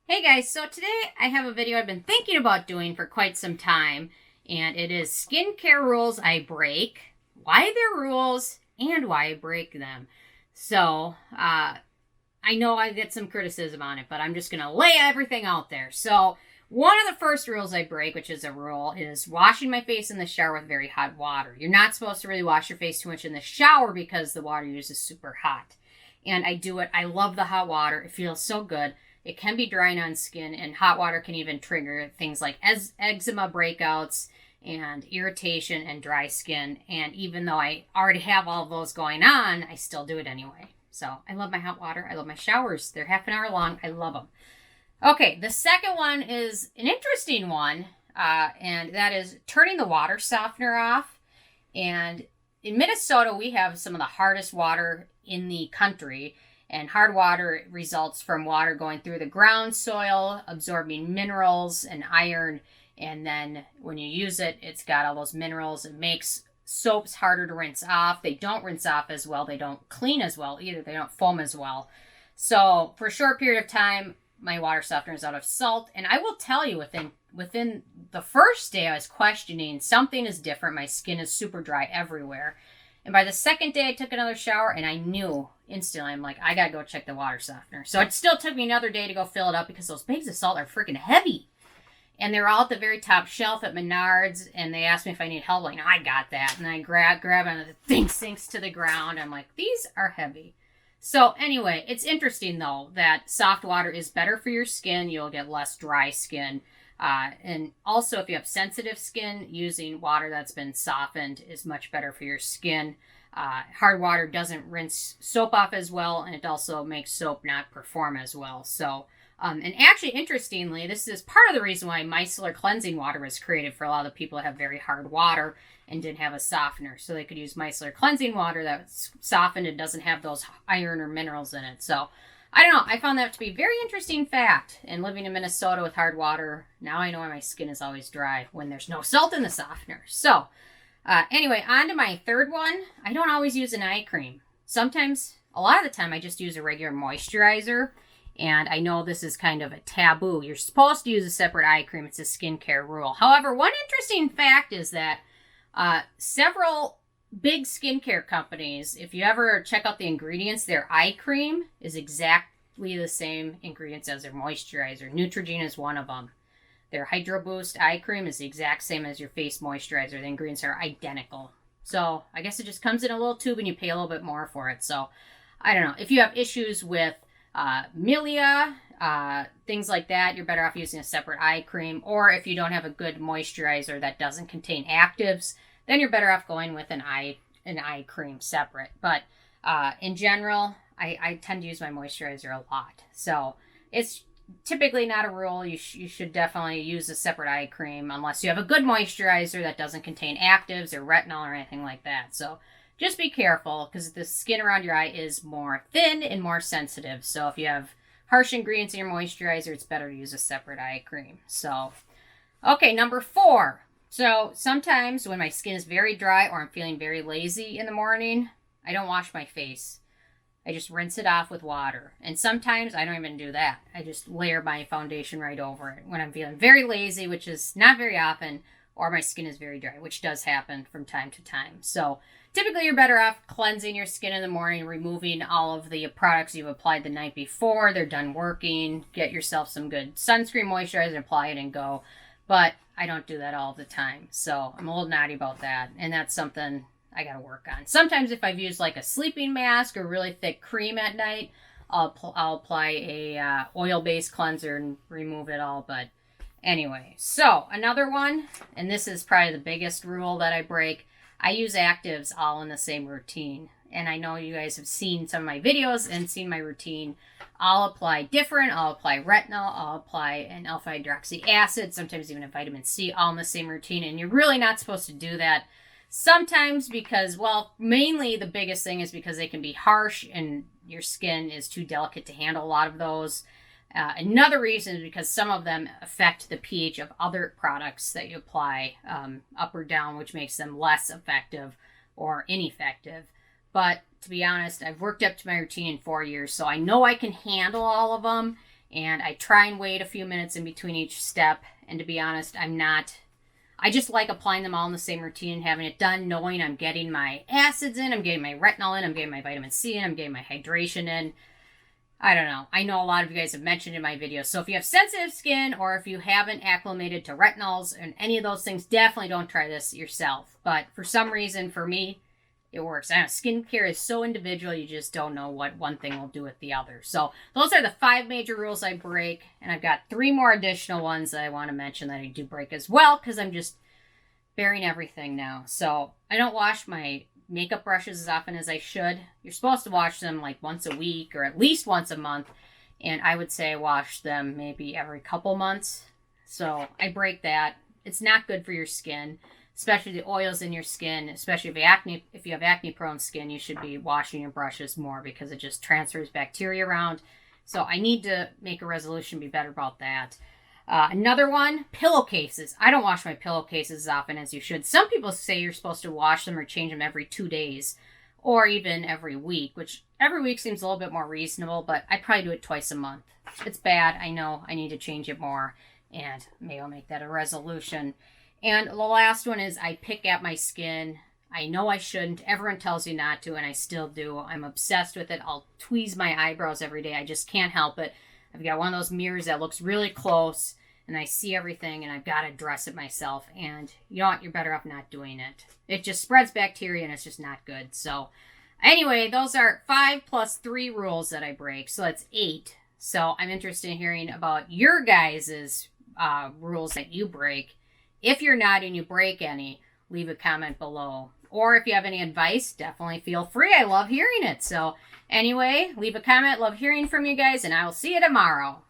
Hey guys, so today I have a video I've been thinking about doing for quite some time, and it is skincare rules I break, why they're rules, and why I break them. So, I know I get some criticism on it, but I'm just going to lay everything out there. So, one of the first rules I break, which is a rule, is washing my face in the shower with very hot water. You're not supposed to really wash your face too much in the shower because the water uses super hot. And I do it. I love the hot water. It feels so good. It can be drying on skin, and hot water can even trigger things like eczema breakouts and irritation and dry skin. And even though I already have all of those going on, I still do it anyway. So I love my hot water. I love my showers. They're half an hour long. I love them. Okay, the second one is an interesting one, and that is turning the water softener off. And in Minnesota, we have some of the hardest water in the country. And hard water results from water going through the ground soil, absorbing minerals and iron. And then when you use it, it's got all those minerals. It makes soaps harder to rinse off. They don't rinse off as well. They don't clean as well either. They don't foam as well. So for a short period of time, my water softener is out of salt. And I will tell you, within the first day, I was questioning something is different. My skin is super dry everywhere. And by the second day, I took another shower, and I knew instantly, I'm like, I gotta go check the water softener. So it still took me another day to go fill it up because those bags of salt are freaking heavy. And they're all at the very top shelf at Menards, and they asked me if I need help. Like, no, I got that. And I grab it, and the thing sinks to the ground. I'm like, these are heavy. So anyway, it's interesting, though, that soft water is better for your skin. You'll get less dry skin. And also, if you have sensitive skin, using water that's been softened is much better for your skin. Hard water doesn't rinse soap off as well, and it also makes soap not perform as well. So, and actually, interestingly, this is part of the reason why micellar cleansing water was created for a lot of the people that have very hard water and didn't have a softener. So they could use micellar cleansing water that's softened and doesn't have those iron or minerals in it. So, I don't know. I found that to be a very interesting fact. And living in Minnesota with hard water, now I know why my skin is always dry when there's no salt in the softener. So, anyway, on to my third one. I don't always use an eye cream. Sometimes, a lot of the time, I just use a regular moisturizer. And I know this is kind of a taboo. You're supposed to use a separate eye cream. It's a skincare rule. However, one interesting fact is that several big skincare companies, if you ever check out the ingredients, their eye cream is exactly the same ingredients as their moisturizer. Neutrogena is one of them. Their Hydro Boost eye cream is the exact same as your face moisturizer. The ingredients are identical. So I guess it just comes in a little tube and you pay a little bit more for it. So I don't know. If you have issues with milia, things like that, you're better off using a separate eye cream. Or if you don't have a good moisturizer that doesn't contain actives, then you're better off going with an eye cream separate. But in general, I tend to use my moisturizer a lot. So it's typically not a rule. You should definitely use a separate eye cream unless you have a good moisturizer that doesn't contain actives or retinol or anything like that. So just be careful because the skin around your eye is more thin and more sensitive. So if you have harsh ingredients in your moisturizer, it's better to use a separate eye cream. So, okay, number 4. So sometimes when my skin is very dry or I'm feeling very lazy in the morning, I don't wash my face. I just rinse it off with water. And sometimes I don't even do that. I just layer my foundation right over it when I'm feeling very lazy, which is not very often, or my skin is very dry, which does happen from time to time. So typically you're better off cleansing your skin in the morning, removing all of the products you've applied the night before. They're done working. Get yourself some good sunscreen moisturizer, apply it and go. But I don't do that all the time. So I'm a little naughty about that. And that's something I got to work on. Sometimes if I've used like a sleeping mask or really thick cream at night, I'll apply a oil-based cleanser and remove it all. But anyway, so another one, and this is probably the biggest rule that I break. I use actives all in the same routine. And I know you guys have seen some of my videos and seen my routine. I'll apply different. I'll apply retinol. I'll apply an alpha hydroxy acid, sometimes even a vitamin C, all in the same routine. And you're really not supposed to do that. Sometimes because, well, mainly the biggest thing is because they can be harsh and your skin is too delicate to handle a lot of those. Another reason is because some of them affect the pH of other products that you apply up or down, which makes them less effective or ineffective. But to be honest, I've worked up to my routine in 4 years, so I know I can handle all of them. And I try and wait a few minutes in between each step. And to be honest, I just like applying them all in the same routine and having it done, knowing I'm getting my acids in, I'm getting my retinol in, I'm getting my vitamin C in, I'm getting my hydration in. I don't know. I know a lot of you guys have mentioned in my videos. So if you have sensitive skin or if you haven't acclimated to retinols and any of those things, definitely don't try this yourself. But for some reason, for me, it works. I know skincare is so individual, you just don't know what one thing will do with the other. So those are the 5 major rules I break. And I've got 3 more additional ones that I want to mention that I do break as well, because I'm just burying everything now. So I don't wash my makeup brushes as often as I should. You're supposed to wash them like once a week or at least once a month. And I would say I wash them maybe every couple months. So I break that. It's not good for your skin, especially the oils in your skin, especially if you have acne prone skin, you should be washing your brushes more because it just transfers bacteria around. So I need to make a resolution, be better about that. Another one, pillowcases. I don't wash my pillowcases as often as you should. Some people say you're supposed to wash them or change them every 2 days or even every week, which every week seems a little bit more reasonable, but I probably do it twice a month. It's bad. I know I need to change it more, and maybe I'll make that a resolution. And the last one is I pick at my skin. I know I shouldn't. Everyone tells you not to, and I still do. I'm obsessed with it. I'll tweeze my eyebrows every day. I just can't help it. I've got one of those mirrors that looks really close, and I see everything, and I've got to dress it myself. And you know what? You're better off not doing it. It just spreads bacteria, and it's just not good. So anyway, those are 5 plus 3 rules that I break. So that's 8. So I'm interested in hearing about your guys' rules that you break. If you're not and you break any, leave a comment below. Or if you have any advice, definitely feel free. I love hearing it. So anyway, leave a comment. Love hearing from you guys, and I will see you tomorrow.